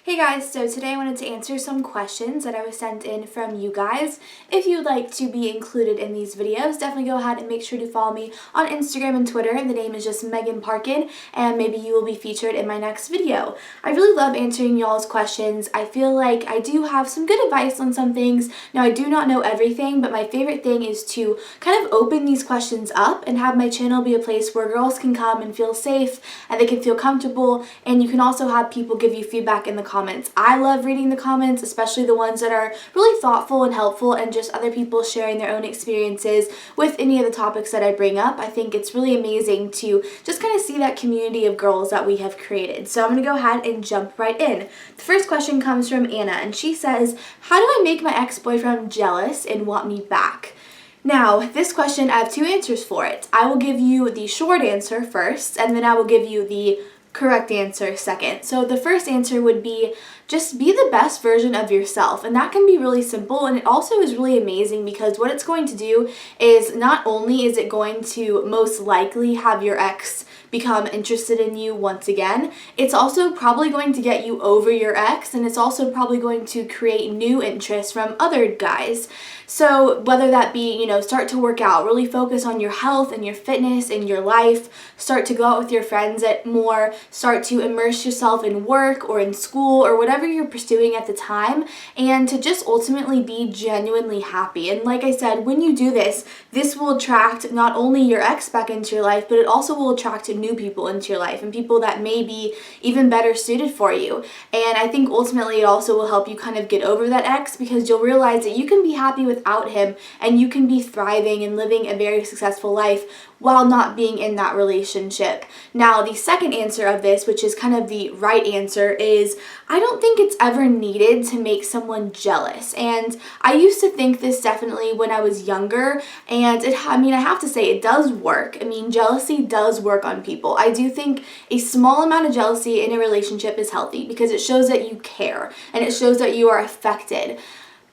Hey guys, so today I wanted to answer some questions that I was sent in from you guys. If you'd like to be included in these videos, definitely go ahead and make sure to follow me on Instagram and Twitter. The name is just Megan Parken, and maybe you will be featured in my next video. I really love answering y'all's questions. I feel like I do have some good advice on some things. Now, I do not know everything, but my favorite thing is to kind of open these questions up and have my channel be a place where girls can come and feel safe and they can feel comfortable, and you can also have people give you feedback in the comments. I love reading the comments, especially the ones that are really thoughtful and helpful and just other people sharing their own experiences with any of the topics that I bring up. I think it's really amazing to just kind of see that community of girls that we have created. So I'm going to go ahead and jump right in. The first question comes from Anna, and she says, how do I make my ex-boyfriend jealous and want me back? Now, this question, I have two answers for it. I will give you the short answer first, and then I will give you the correct answer second. So the first answer would be just be the best version of yourself, and that can be really simple, and it also is really amazing because what it's going to do is not only is it going to most likely have your ex become interested in you once again, it's also probably going to get you over your ex, and it's also probably going to create new interest from other guys. So whether that be, start to work out, really focus on your health and your fitness and your life, start to go out with your friends at more, start to immerse yourself in work or in school or whatever you're pursuing at the time, and to just ultimately be genuinely happy. And like I said, when you do this, this will attract not only your ex back into your life, but it also will attract new people into your life and people that may be even better suited for you. And I think ultimately it also will help you kind of get over that ex, because you'll realize that you can be happy without him and you can be thriving and living a very successful life while not being in that relationship. Now, the second answer of this, which is kind of the right answer, is I don't think it's ever needed to make someone jealous. And I used to think this definitely when I was younger, and I have to say it does work. Jealousy does work on people. I do think a small amount of jealousy in a relationship is healthy because it shows that you care and it shows that you are affected.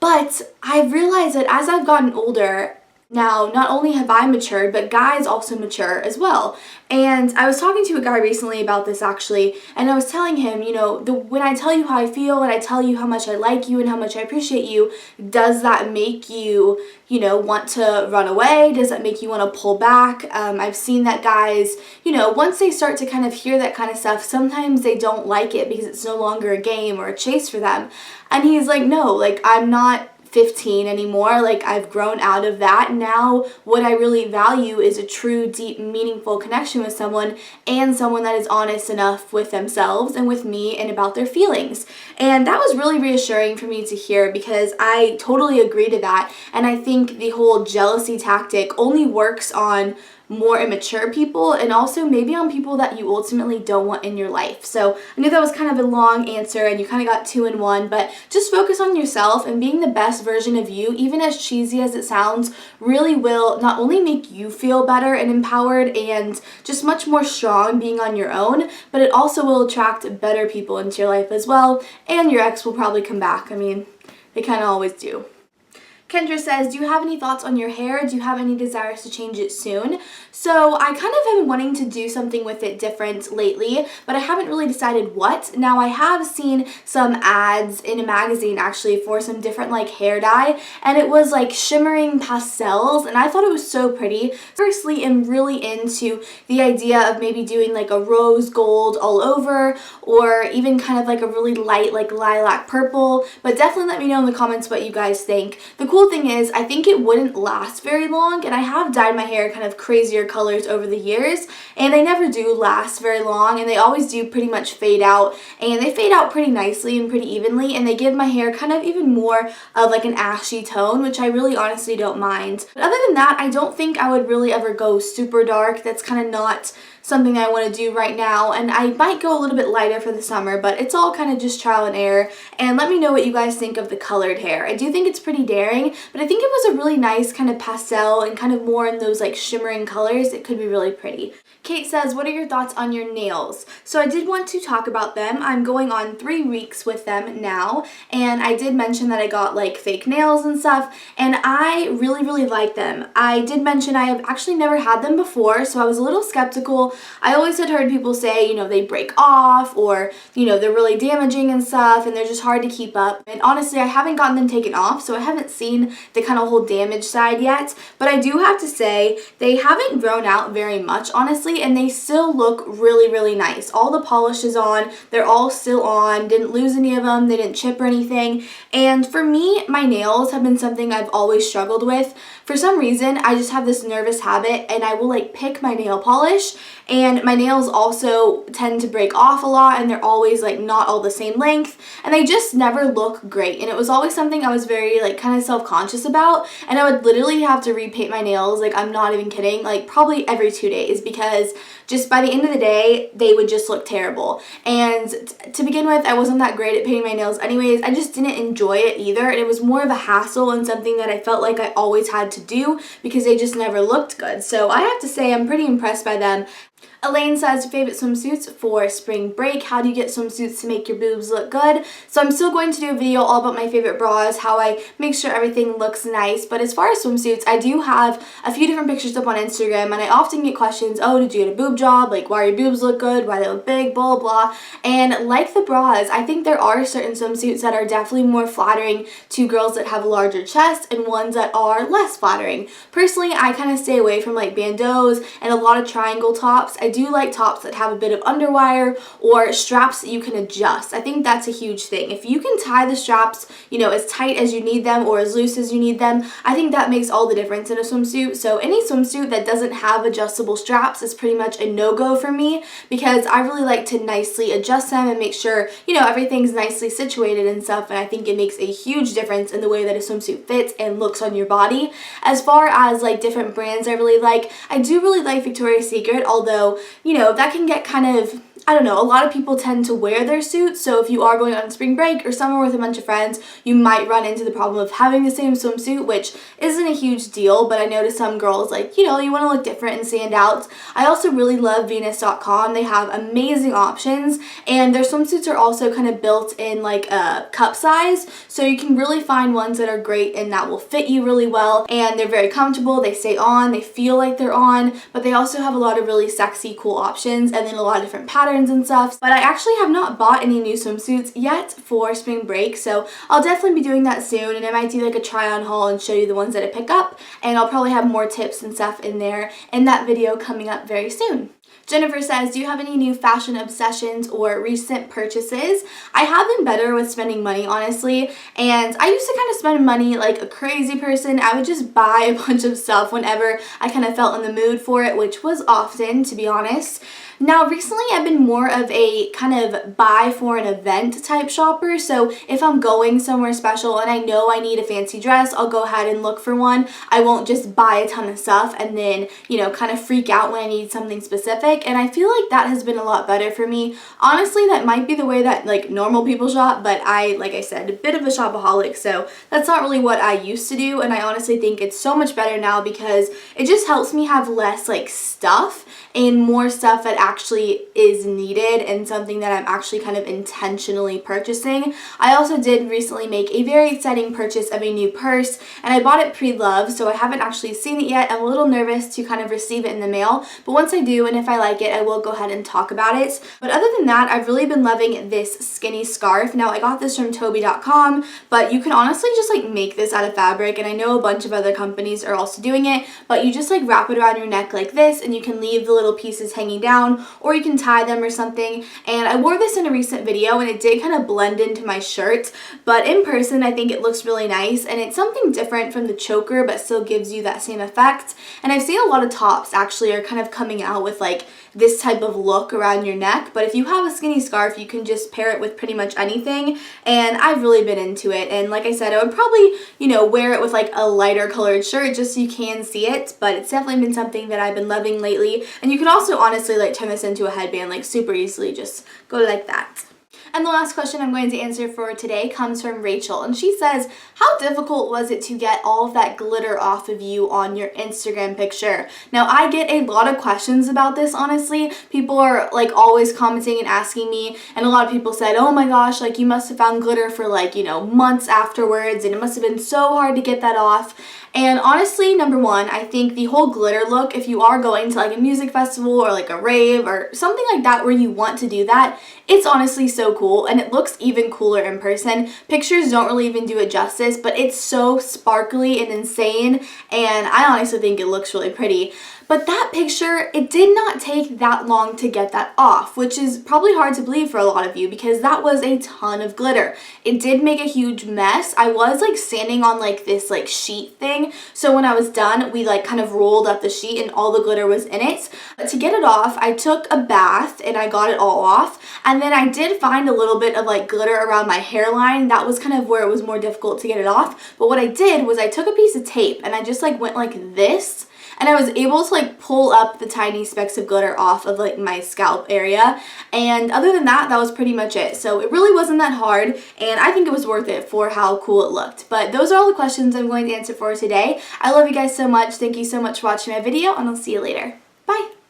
But I've realized that as I've gotten older, now, not only have I matured, but guys also mature as well. And I was talking to a guy recently about this actually, and I was telling him, when I tell you how I feel and I tell you how much I like you and how much I appreciate you, does that make you, want to run away? Does that make you want to pull back? I've seen that guys, once they start to kind of hear that kind of stuff, sometimes they don't like it because it's no longer a game or a chase for them. And he's like, no, I'm not 15 anymore. I've grown out of that. Now what I really value is a true, deep, meaningful connection with someone, and someone that is honest enough with themselves and with me and about their feelings. And that was really reassuring for me to hear, because I totally agree to that. And I think the whole jealousy tactic only works on more immature people, and also maybe on people that you ultimately don't want in your life. So I knew that was kind of a long answer and you kind of got two in one, but just focus on yourself, and being the best version of you, even as cheesy as it sounds, really will not only make you feel better and empowered and just much more strong being on your own, but it also will attract better people into your life as well, and your ex will probably come back. They kind of always do. Kendra says, do you have any thoughts on your hair? Do you have any desires to change it soon? So I kind of have been wanting to do something with it different lately, but I haven't really decided what. Now, I have seen some ads in a magazine actually for some different hair dye, and it was shimmering pastels, and I thought it was so pretty. Firstly, I'm really into the idea of maybe doing a rose gold all over, or even kind of a really light lilac purple, but definitely let me know in the comments what you guys think. The cool thing is, I think it wouldn't last very long, and I have dyed my hair kind of crazier colors over the years, and they never do last very long, and they always do pretty much fade out, and they fade out pretty nicely and pretty evenly, and they give my hair kind of even more of an ashy tone, which I really honestly don't mind. But other than that, I don't think I would really ever go super dark. That's kind of not something I want to do right now, and I might go a little bit lighter for the summer, but it's all kind of just trial and error. And let me know what you guys think of the colored hair. I do think it's pretty daring, but I think it was a really nice kind of pastel and kind of more in those shimmering colors. It could be really pretty. Kate says, what are your thoughts on your nails? So I did want to talk about them. I'm going on 3 weeks with them now, and I did mention that I got fake nails and stuff, and I really, really like them. I did mention I have actually never had them before, so I was a little skeptical comfortable. I always had heard people say, you know, they break off or, you know, they're really damaging and stuff and they're just hard to keep up. And honestly, I haven't gotten them taken off, so I haven't seen the kind of whole damage side yet. But I do have to say, they haven't grown out very much, honestly, and they still look really, really nice. All the polish is on, they're all still on, didn't lose any of them, they didn't chip or anything. And for me, my nails have been something I've always struggled with. For some reason, I just have this nervous habit and I will like pick my nail polish, and my nails also tend to break off a lot and they're always like not all the same length and they just never look great. And it was always something I was very like kind of self-conscious about, and I would literally have to repaint my nails, like I'm not even kidding, like probably every 2 days, because just by the end of the day, they would just look terrible. And to begin with, I wasn't that great at painting my nails anyways. I just didn't enjoy it either, and it was more of a hassle and something that I felt like I always had to do because they just never looked good. So I have to say I'm pretty impressed by them. Elaine says, favorite swimsuits for spring break. How do you get swimsuits to make your boobs look good? So I'm still going to do a video all about my favorite bras, how I make sure everything looks nice. But as far as swimsuits, I do have a few different pictures up on Instagram, and I often get questions, oh, did you get a boob job? Like, why your boobs look good? Why they look big? Blah, blah. And like the bras, I think there are certain swimsuits that are definitely more flattering to girls that have a larger chest and ones that are less flattering. Personally, I kind of stay away from like bandeaus and a lot of triangle tops. I do like tops that have a bit of underwire or straps that you can adjust. I think that's a huge thing. If you can tie the straps, you know, as tight as you need them or as loose as you need them, I think that makes all the difference in a swimsuit. So any swimsuit that doesn't have adjustable straps is pretty much a no-go for me, because I really like to nicely adjust them and make sure, you know, everything's nicely situated and stuff, and I think it makes a huge difference in the way that a swimsuit fits and looks on your body. As far as like different brands I really like, I do really like Victoria's Secret, although, you know, that can get kind of, I don't know, a lot of people tend to wear their suits, so if you are going on spring break or somewhere with a bunch of friends, you might run into the problem of having the same swimsuit, which isn't a huge deal, but I notice some girls, like, you know, you want to look different and stand out. I also really love Venus.com. They have amazing options, and their swimsuits are also kind of built in like a cup size, so you can really find ones that are great and that will fit you really well, and they're very comfortable, they stay on, they feel like they're on, but they also have a lot of really sexy, cool options, and then a lot of different patterns and stuff. But I actually have not bought any new swimsuits yet for spring break, so I'll definitely be doing that soon, and I might do like a try on haul and show you the ones that I pick up, and I'll probably have more tips and stuff in there in that video coming up very soon. Jennifer says, do you have any new fashion obsessions or recent purchases? I have been better with spending money, honestly, and I used to kind of spend money like a crazy person. I would just buy a bunch of stuff whenever I kind of felt in the mood for it, which was often, to be honest. Now, recently I've been more of a kind of buy for an event type shopper, so if I'm going somewhere special and I know I need a fancy dress, I'll go ahead and look for one. I won't just buy a ton of stuff and then, you know, kind of freak out when I need something specific, and I feel like that has been a lot better for me. Honestly, that might be the way that like normal people shop, but like I said, a bit of a shopaholic, so that's not really what I used to do, and I honestly think it's so much better now because it just helps me have less like stuff and more stuff that actually is needed and something that I'm actually kind of intentionally purchasing. I also did recently make a very exciting purchase of a new purse, and I bought it pre-loved, so I haven't actually seen it yet. I'm a little nervous to kind of receive it in the mail, but once I do, and if I like it, I will go ahead and talk about it. But other than that, I've really been loving this skinny scarf. Now, I got this from Toby.com, but you can honestly just like make this out of fabric, and I know a bunch of other companies are also doing it, but you just like wrap it around your neck like this, and you can leave the little pieces hanging down, or you can tie them or something. And I wore this in a recent video and it did kind of blend into my shirt, but in person I think it looks really nice, and it's something different from the choker but still gives you that same effect. And I've seen a lot of tops actually are kind of coming out with like this type of look around your neck, but if you have a skinny scarf you can just pair it with pretty much anything, and I've really been into it. And like I said, I would probably, you know, wear it with like a lighter colored shirt just so you can see it, but it's definitely been something that I've been loving lately. And you can also honestly like turn this into a headband like super easily, just go like that. And the last question I'm going to answer for today comes from Rachel, and she says, how difficult was it to get all of that glitter off of you on your Instagram picture? Now, I get a lot of questions about this, honestly. People are like always commenting and asking me, and a lot of people said, oh my gosh, like you must have found glitter for like, you know, months afterwards, and it must have been so hard to get that off. And honestly, number one, I think the whole glitter look, if you are going to like a music festival or like a rave or something like that where you want to do that, it's honestly so cool, and it looks even cooler in person. Pictures don't really even do it justice, but it's so sparkly and insane, and I honestly think it looks really pretty. But that picture, it did not take that long to get that off, which is probably hard to believe for a lot of you because that was a ton of glitter. It did make a huge mess. I was like standing on like this like sheet thing, so when I was done, we like kind of rolled up the sheet and all the glitter was in it. But to get it off, I took a bath and I got it all off, and then I did find a little bit of like glitter around my hairline. That was kind of where it was more difficult to get it off. But what I did was I took a piece of tape and I just like went like this, and I was able to like pull up the tiny specks of glitter off of like my scalp area. And other than that, that was pretty much it. So it really wasn't that hard, and I think it was worth it for how cool it looked. But those are all the questions I'm going to answer for today. I love you guys so much. Thank you so much for watching my video, and I'll see you later. Bye!